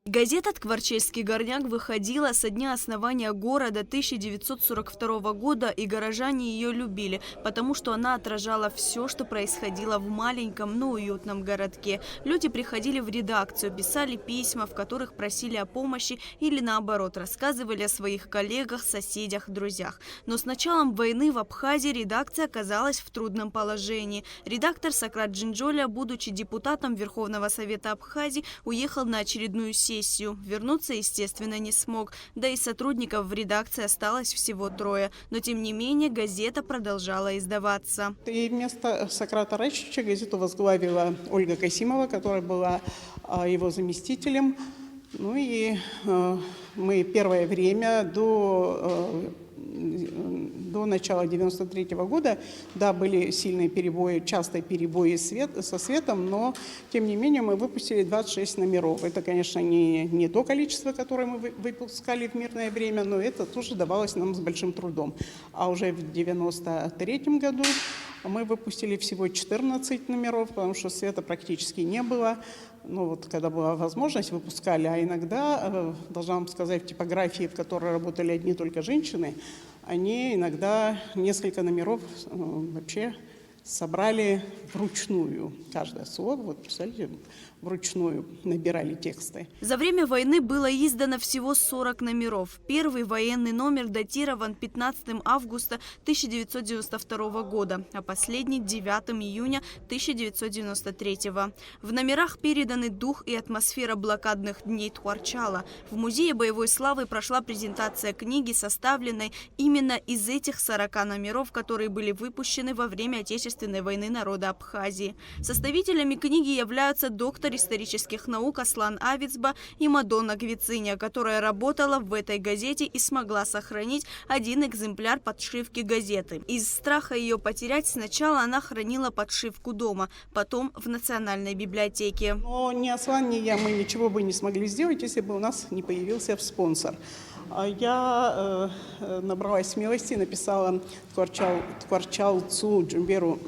Газета «Ткварчельский горняк» выходила со дня основания города 1942 года, и горожане ее любили, потому что она отражала все, что происходило в маленьком, но уютном городке. Люди приходили в редакцию, писали письма, в которых просили о помощи или, наоборот, рассказывали о своих коллегах, соседях, друзьях. Но с началом войны в Абхазии редакция оказалась в трудном положении. Редактор Сократ Джинджоля, будучи депутатом Верховного Совета Абхазии, уехал на очередную сессию. Вернуться, естественно, не смог. Да и сотрудников в редакции осталось всего 3. Но, тем не менее, газета продолжала издаваться. И вместо Сократа Рачича газету возглавила Ольга Касимова, которая была его заместителем. Ну и мы первое время до начала 1993 года, да, были сильные перебои, частые перебои со светом, но, тем не менее, мы выпустили 26 номеров. Это, конечно, не то количество, которое мы выпускали в мирное время, но это тоже давалось нам с большим трудом. А уже в 1993 году мы выпустили всего 14 номеров, потому что света практически не было. Ну вот, когда была возможность, выпускали, а иногда, должна вам сказать, в типографии, в которой работали одни только женщины, они иногда несколько номеров вообще собрали вручную. Каждое слово, вот представляете, вручную набирали тексты. За время войны было издано всего 40 номеров. Первый военный номер датирован 15 августа 1992 года, а последний 9 июня 1993. В номерах переданы дух и атмосфера блокадных дней Ткварчала. В Музее боевой славы прошла презентация книги, составленной именно из этих 40 номеров, которые были выпущены во время Отечественной войны народа Абхазии. Составителями книги являются доктор исторических наук Аслан Авицба и Мадонна Гвициня, которая работала в этой газете и смогла сохранить один экземпляр подшивки газеты. Из страха ее потерять сначала она хранила подшивку дома, потом в Национальной библиотеке. Но ни Аслан, ни я, мы ничего бы не смогли сделать, если бы у нас не появился спонсор. Я набралась смелости, написала Ткварчалцу Джумберу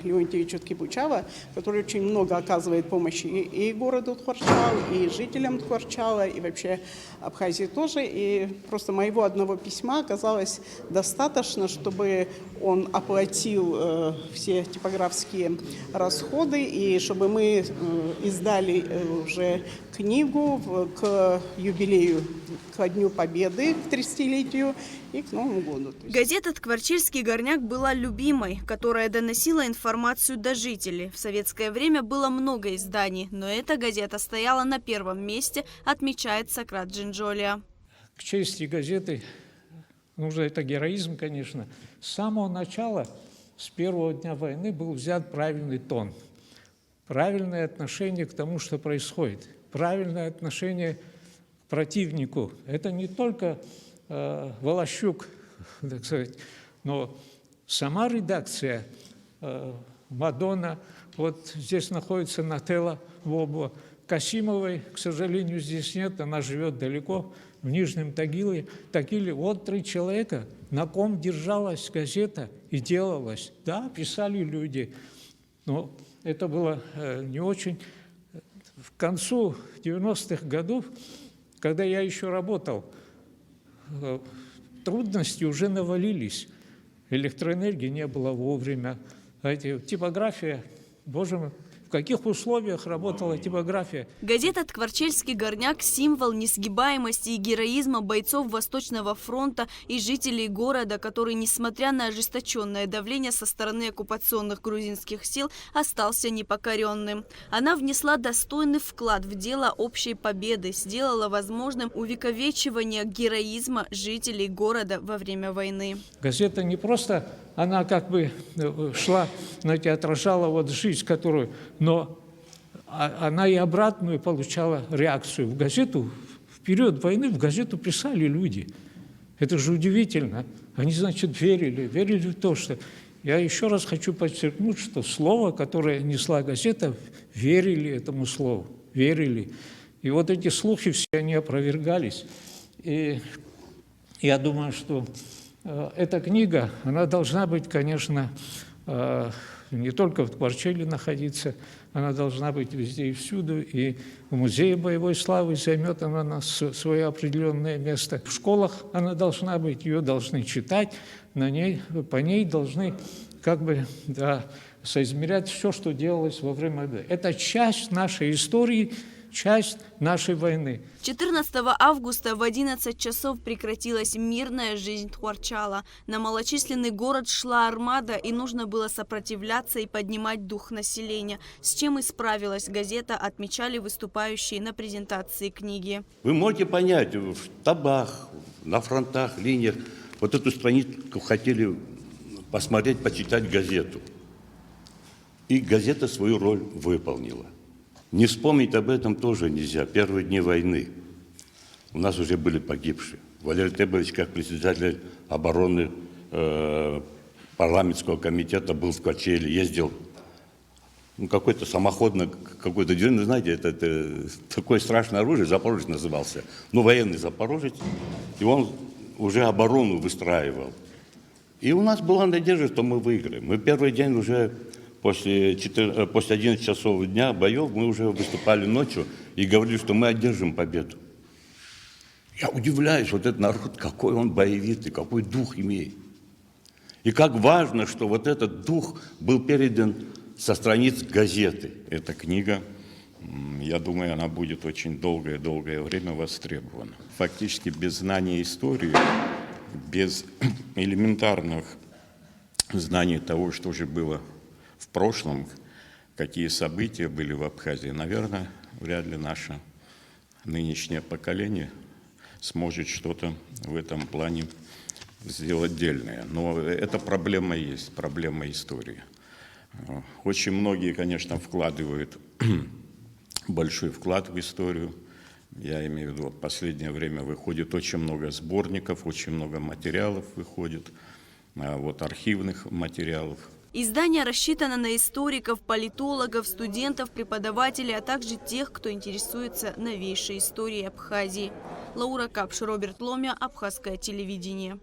Леонтьевичу Ткипучава, который очень много оказывает помощи и городу Ткварчал, и жителям Ткварчала, и вообще Абхазии тоже. И просто моего одного письма оказалось достаточно, чтобы он оплатил все типографские расходы, и чтобы мы издали уже книгу к юбилею, к Дню Победы, к 30-летию и к Новому году. Газета «Ткварчельский горняк» была любимой, которая доносила информацию до жителей. В советское время было много изданий, но эта газета стояла на первом месте, отмечает Сократ Джинджоля. К чести газеты, нужно это героизм, конечно, с самого начала, с первого дня войны был взят правильный тон, правильное отношение к тому, что происходит, правильное отношение к противнику. Это не только Волощук, так сказать, но сама редакция, Мадонна, вот здесь находится Нателла Вобо, Касимовой, к сожалению, здесь нет, она живет далеко, в Нижнем Тагиле. Вот 3 человека, на ком держалась газета и делалась. Да, писали люди, но это было не очень. К концу 90-х годов, когда я еще работал, трудности уже навалились. Электроэнергии не было вовремя. Типография, боже мой, в каких условиях работала типография? Газета «Ткварчельский горняк» – символ несгибаемости и героизма бойцов Восточного фронта и жителей города, который, несмотря на ожесточенное давление со стороны оккупационных грузинских сил, остался непокоренным. Она внесла достойный вклад в дело общей победы, сделала возможным увековечивание героизма жителей города во время войны. Газета не просто, она как бы шла, знаете, отражала вот жизнь, которую, но она и обратную получала реакцию. В газету, в период войны в газету писали люди. Это же удивительно. Они, значит, верили в то, что... Я еще раз хочу подчеркнуть, что слово, которое несла газета, верили этому слову, верили. И вот эти слухи все, они опровергались. И я думаю, что эта книга, она должна быть, конечно, не только в Творчеле находиться, она должна быть везде и всюду, и в Музее боевой славы займет она свое определенное место. В школах она должна быть, ее должны читать, по ней должны соизмерять все, что делалось во время войны. Это часть нашей истории, часть нашей войны. 14 августа в 11 часов прекратилась мирная жизнь Тхуарчала. На малочисленный город шла армада, и нужно было сопротивляться и поднимать дух населения. С чем и справилась газета, отмечали выступающие на презентации книги. Вы можете понять, в штабах, на фронтах, линиях, вот эту страницу хотели посмотреть, почитать газету. И газета свою роль выполнила. Не вспомнить об этом тоже нельзя. Первые дни войны у нас уже были погибшие. Валерий Тебович, как председатель обороны парламентского комитета, был в Творчеле, ездил, какой-то самоходно, какой-то день, знаете, это такое страшное оружие, Запорожец назывался, военный Запорожец, и он уже оборону выстраивал. И у нас была надежда, что мы выиграем. Мы первый день уже после 11 часов дня боев мы уже выступали ночью и говорили, что мы одержим победу. Я удивляюсь, вот этот народ, какой он боевитый, какой дух имеет. И как важно, что вот этот дух был передан со страниц газеты. Эта книга, я думаю, она будет очень долгое время востребована. Фактически без знания истории, без элементарных знаний того, что же было в прошлом, какие события были в Абхазии, наверное, вряд ли наше нынешнее поколение сможет что-то в этом плане сделать дельное. Но эта проблема есть, проблема истории. Очень многие, конечно, вкладывают большой вклад в историю. Я имею в виду, в последнее время выходит очень много сборников, очень много материалов выходит, архивных материалов. Издание рассчитано на историков, политологов, студентов, преподавателей, а также тех, кто интересуется новейшей историей Абхазии. Лаура Капш, Роберт Ломя, Абхазское телевидение.